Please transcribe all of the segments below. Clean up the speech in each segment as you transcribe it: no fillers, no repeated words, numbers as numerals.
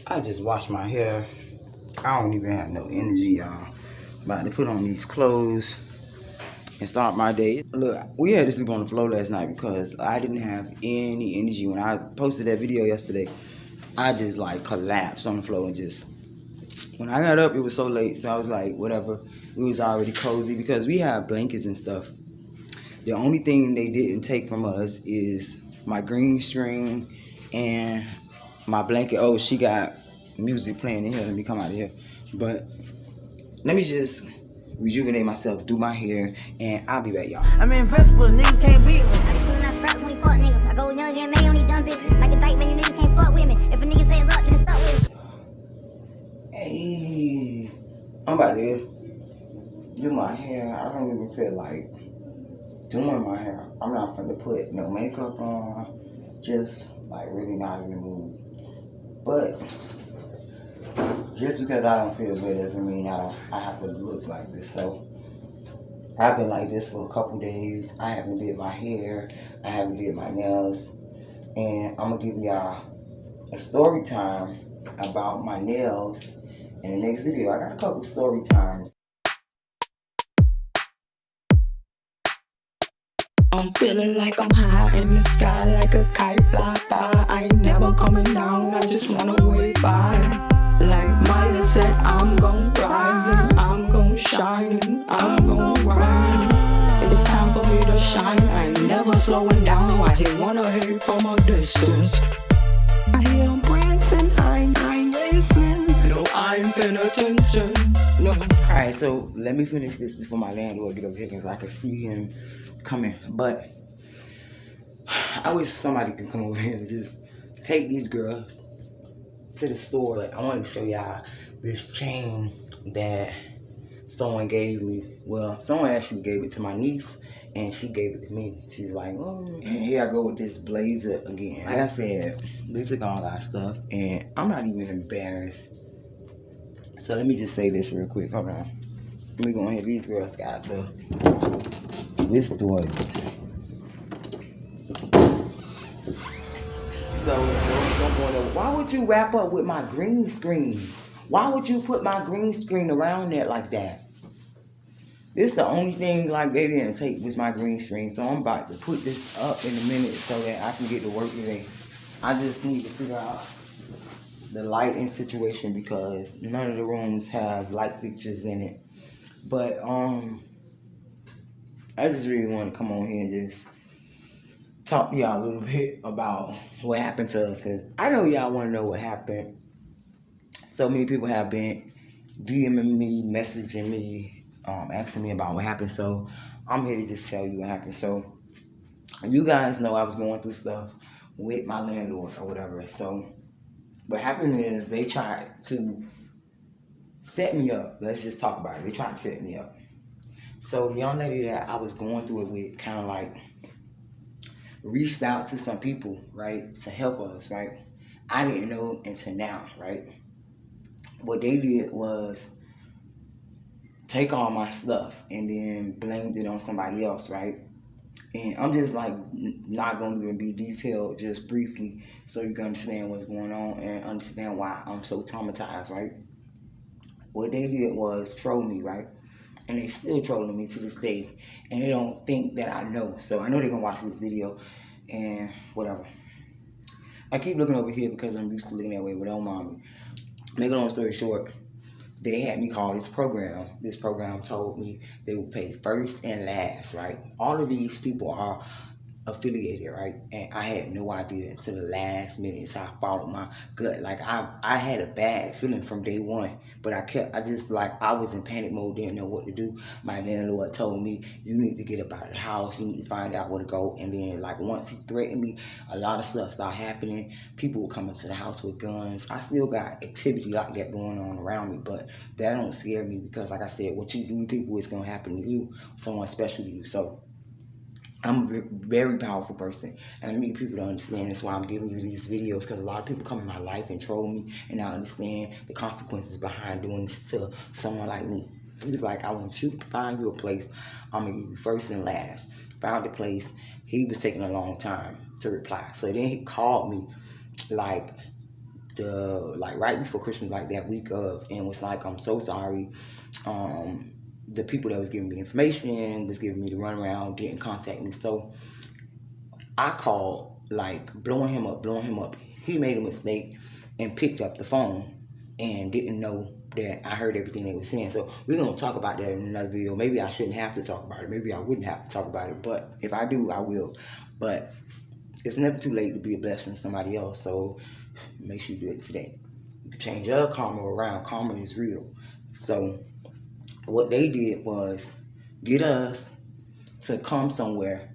I just washed my hair. I don't even have no energy, y'all. About to put on these clothes and start my day. Look, we had to sleep on the floor last night because I didn't have any energy. When I posted that video yesterday, I just like collapsed on the floor and just, when I got up, it was so late. So I was like, whatever. We was already cozy because we have blankets and stuff. The only thing they didn't take from us is my green string and my blanket. Oh, she got music playing in here. Let me come out of here. But let me just rejuvenate myself, do my hair, and I'll be back, y'all. I'm invincible, niggas can't beat me. I be pulling out scraps when he fuck niggas. I go young and man on these dumb bitches. Like a dyke, man, you niggas can't fuck with me. If a nigga says up, then stop with me. Hey, I'm about to do my hair. I don't even feel like doing my hair. I'm not finna put no makeup on. Just like really not in the mood. But just because I don't feel good doesn't mean I have to look like this. So I've been like this for a couple days. I haven't did my hair. I haven't did my nails. And I'm gonna give y'all a story time about my nails in the next video. I got a couple story times. I'm feeling like I'm high in the sky, like a kite fly by. I ain't never coming down, I just wanna wave by. Like Maya said, I'm gon' rise and I'm gon' shine and I'm gon' grind. It's time for me to shine, I ain't never slowing down. I hit wanna hate from a distance. I hear them prancing, I ain't listening. No, I ain't paying attention. No. Alright, so let me finish this before my landlord get over here because I can see him coming. But I wish somebody could come over here and just take these girls to the store. Like, I wanted to show y'all this chain that someone gave me. Well, someone actually gave it to my niece and she gave it to me. She's like, oh, and here I go with this blazer again. Like I said, they took all our stuff and I'm not even embarrassed. So let me just say this real quick. Hold on. Let me go ahead. These girls got this door. So, why would you wrap up with my green screen? Why would you put my green screen around that like that? This the only thing like they didn't take was my green screen. So I'm about to put this up in a minute so that I can get to work today. I just need to figure out the lighting situation because none of the rooms have light fixtures in it. But I just really want to come on here and just talk to y'all a little bit about what happened to us, because I know y'all want to know what happened. So many people have been DMing me, messaging me, asking me about what happened. So I'm here to just tell you what happened. So you guys know I was going through stuff with my landlord or whatever. So what happened is they tried to set me up. Let's just talk about it. They tried to set me up. So the young lady that I was going through it with kind of like reached out to some people, right, to help us, right? I didn't know until now, right? What they did was take all my stuff and then blamed it on somebody else, right? And I'm just like not going to even be detailed, just briefly, so you can understand what's going on and understand why I'm so traumatized, right? What they did was troll me, right? And they still trolling me to this day. And they don't think that I know. So I know they're going to watch this video and whatever. I keep looking over here because I'm used to looking that way, but don't mind me. Make a long story short, they had me call this program. This program told me they would pay first and last, right? All of these people are affiliated, right? And I had no idea until the last minute. So I followed my gut. Like I had a bad feeling from day one, but I was in panic mode, didn't know what to do. My landlord told me, you need to get up out of the house, you need to find out where to go. And then like once he threatened me, a lot of stuff started happening. People were coming to the house with guns. I still got activity like that going on around me, but that don't scare me because like I said, what you do to people is gonna happen to you, someone special to you. So I'm a very powerful person, and I need people to understand. That's why I'm giving you these videos, because a lot of people come in my life and troll me, and I understand the consequences behind doing this to someone like me. He was like, I want you to find you a place. I'm going to give you first and last. Found the place. He was taking a long time to reply. So then he called me like right before Christmas, like that week of, and was like, I'm so sorry. The people that was giving me information, was giving me the runaround, didn't contact me. So I called, like, blowing him up. He made a mistake and picked up the phone and didn't know that I heard everything they were saying. So we're going to talk about that in another video. Maybe I shouldn't have to talk about it. Maybe I wouldn't have to talk about it. But if I do, I will. But it's never too late to be a blessing to somebody else. So make sure you do it today. You can change your karma around. Karma is real. So what they did was get us to come somewhere.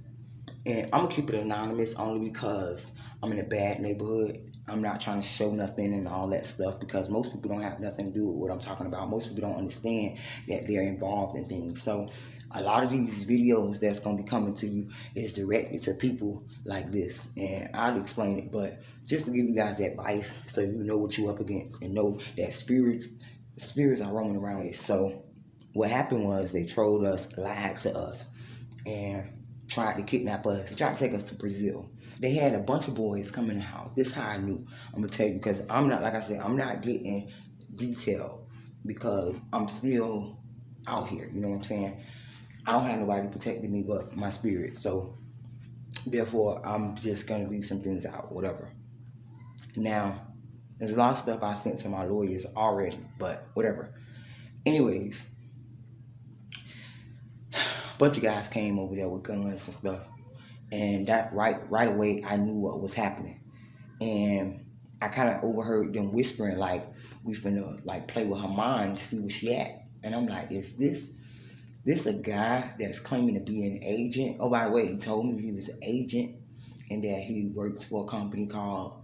And I'm going to keep it anonymous only because I'm in a bad neighborhood. I'm not trying to show nothing and all that stuff, because most people don't have nothing to do with what I'm talking about. Most people don't understand that they're involved in things. So a lot of these videos that's going to be coming to you is directed to people like this. And I'll explain it, but just to give you guys advice so you know what you're up against and know that spirits are roaming around here. So what happened was they trolled us, lied to us, and tried to kidnap us, tried to take us to Brazil. They had a bunch of boys come in the house. This is how I knew. I'm going to tell you, because I'm not, like I said, I'm not getting detailed because I'm still out here. You know what I'm saying? I don't have nobody protecting me but my spirit. So, therefore, I'm just going to leave some things out, whatever. Now, there's a lot of stuff I sent to my lawyers already, but whatever. Anyways, a bunch of guys came over there with guns and stuff. And that right away, I knew what was happening. And I kind of overheard them whispering, like, we finna, like, play with her mind to see where she at. And I'm like, is this a guy that's claiming to be an agent? Oh, by the way, he told me he was an agent and that he works for a company called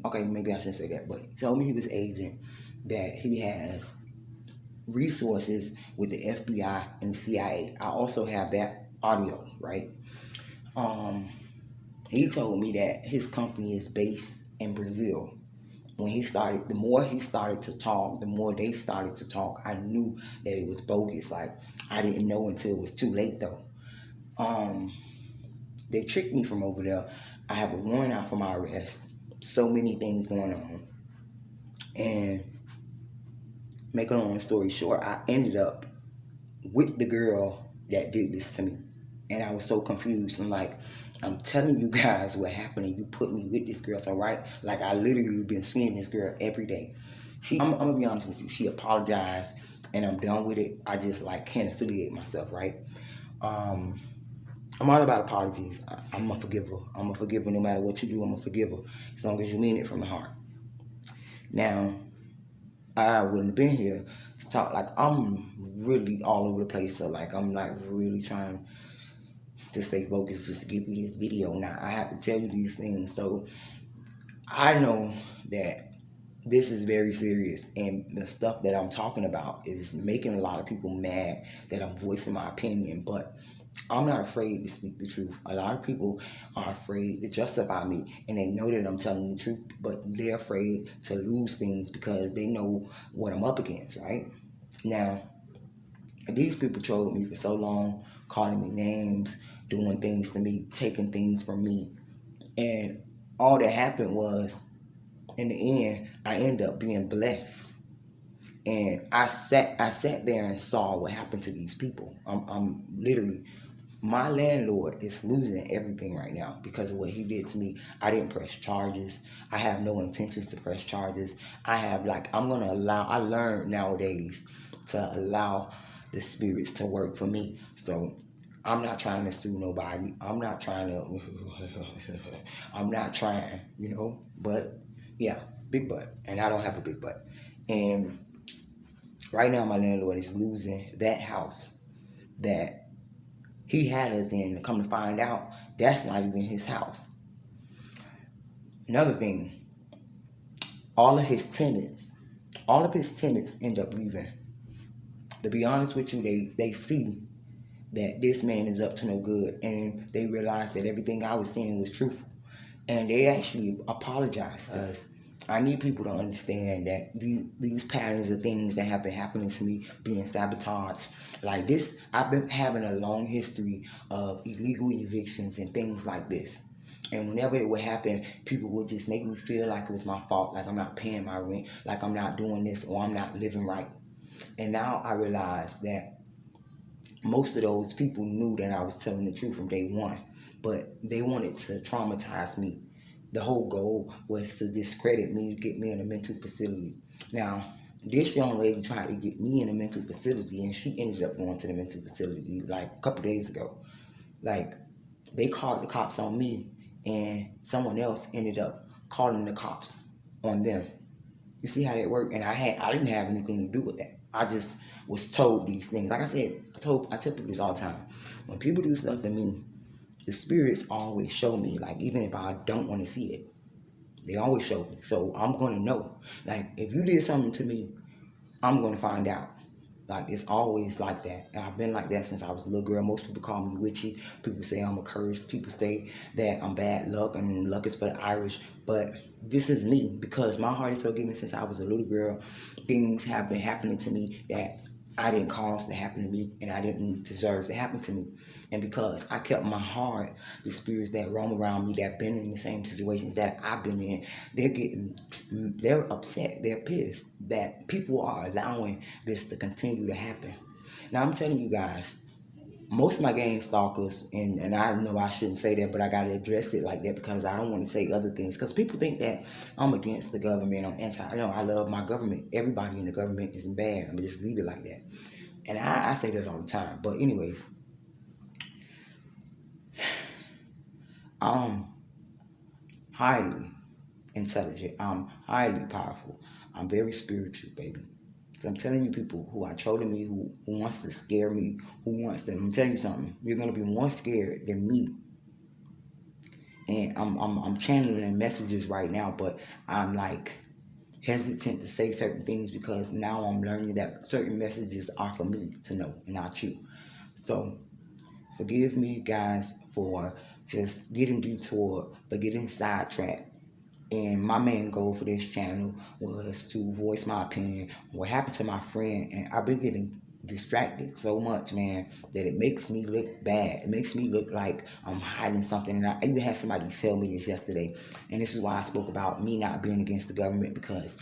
okay, maybe I shouldn't say that, but he told me he was an agent, that he has resources with the FBI and the CIA. I also have that audio, right? He told me that his company is based in Brazil. When he started, the more he started to talk, the more they started to talk, I knew that it was bogus. Like, I didn't know until it was too late, though. They tricked me from over there. I have a warrant out for my arrest. So many things going on. And make a long story short, I ended up with the girl that did this to me. And I was so confused. I'm like, I'm telling you guys what happened, and you put me with this girl. So, right, like, I literally been seeing this girl every day. I'm going to be honest with you. She apologized, and I'm done with it. I just, like, can't affiliate myself, right? I'm all about apologies. I'm a forgiver. I'm a forgiver no matter what you do. I'm a forgiver as long as you mean it from the heart. Now, I wouldn't have been here to talk. Like, I'm really all over the place. So, like, I'm, like, really trying to stay focused just to give you this video. Now, I have to tell you these things. So, I know that this is very serious, and the stuff that I'm talking about is making a lot of people mad that I'm voicing my opinion, but I'm not afraid to speak the truth. A lot of people are afraid to justify me, and they know that I'm telling the truth, but they're afraid to lose things because they know what I'm up against, right? Now, these people trolled me for so long, calling me names, doing things to me, taking things from me. And all that happened was, in the end, I ended up being blessed. And I sat there and saw what happened to these people. I'm literally, my landlord is losing everything right now because of what he did to me. I didn't press charges. I have no intentions to press charges. I learned nowadays to allow the spirits to work for me. So I'm not trying to sue nobody. I'm not trying, but yeah, big butt. And I don't have a big butt. And right now my landlord is losing that house that he had us in. Come to find out, that's not even his house. Another thing, all of his tenants end up leaving. To be honest with you, they see that this man is up to no good, and they realize that everything I was saying was truthful, and they actually apologized to us. I need people to understand that these patterns of things that have been happening to me, being sabotaged like this, I've been having a long history of illegal evictions and things like this. And whenever it would happen, people would just make me feel like it was my fault, like I'm not paying my rent, like I'm not doing this, or I'm not living right. And now I realize that most of those people knew that I was telling the truth from day one, but they wanted to traumatize me. The whole goal was to discredit me, get me in a mental facility. Now, this young lady tried to get me in a mental facility, and she ended up going to the mental facility like a couple days ago. Like, they called the cops on me, and someone else ended up calling the cops on them. You see how that worked? And I didn't have anything to do with that. I just was told these things. Like I said, I tell people this all the time. When people do stuff to me, the spirits always show me. Like, even if I don't want to see it, they always show me. So I'm gonna know. Like, if you did something to me, I'm gonna find out. Like, it's always like that. And I've been like that since I was a little girl. Most people call me witchy. People say I'm a curse. People say that I'm bad luck and luck is for the Irish. But this is me, because my heart is forgiven since I was a little girl. Things have been happening to me that I didn't cause to happen to me, and I didn't deserve to happen to me. And because I kept my heart, the spirits that roam around me, that been in the same situations that I've been in, they're upset, they're pissed that people are allowing this to continue to happen. Now, I'm telling you guys, most of my gang stalkers, and I know I shouldn't say that, but I gotta address it like that because I don't want to say other things. Because people think that I'm against the government, I'm anti. No, I love my government. Everybody in the government isn't bad. I'm just leave it like that. And I say that all the time. But anyways, I'm highly intelligent. I'm highly powerful. I'm very spiritual, baby. So I'm telling you, people who are trolling me, who wants to scare me, I'm telling you something. You're gonna be more scared than me. And I'm channeling messages right now, but I'm like hesitant to say certain things because now I'm learning that certain messages are for me to know and not you. So forgive me, guys, for just getting detoured, but getting sidetracked. And my main goal for this channel was to voice my opinion on what happened to my friend. And I've been getting distracted so much, man, that it makes me look bad. It makes me look like I'm hiding something. And I even had somebody tell me this yesterday. And this is why I spoke about me not being against the government, because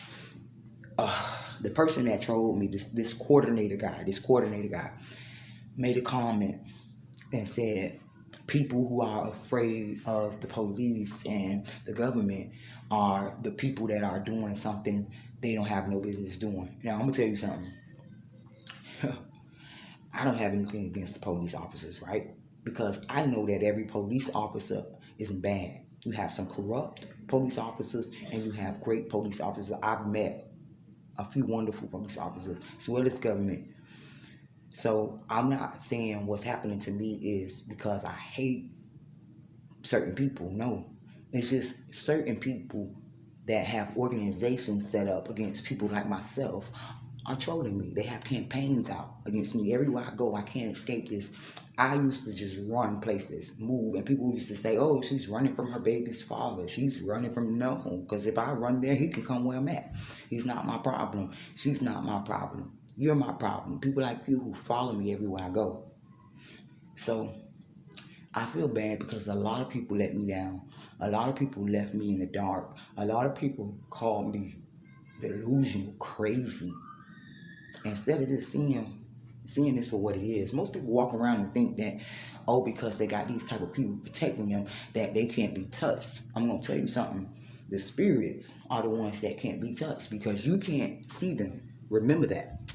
the person that trolled me, this coordinator guy, made a comment and said people who are afraid of the police and the government are the people that are doing something they don't have no business doing. Now, I'm going to tell you something. I don't have anything against the police officers, right? Because I know that every police officer isn't bad. You have some corrupt police officers and you have great police officers. I've met a few wonderful police officers, as well as government. So I'm not saying what's happening to me is because I hate certain people. No, it's just certain people that have organizations set up against people like myself are trolling me. They have campaigns out against me. Everywhere I go, I can't escape this. I used to just run places, move, and people used to say, oh, she's running from her baby's father. She's running from, no, because if I run there, he can come where I'm at. He's not my problem. She's not my problem. You're my problem. People like you who follow me everywhere I go. So I feel bad because a lot of people let me down. A lot of people left me in the dark. A lot of people called me delusional, crazy. Instead of just seeing this for what it is. Most people walk around and think that, oh, because they got these type of people protecting them, that they can't be touched. I'm going to tell you something. The spirits are the ones that can't be touched because you can't see them. Remember that.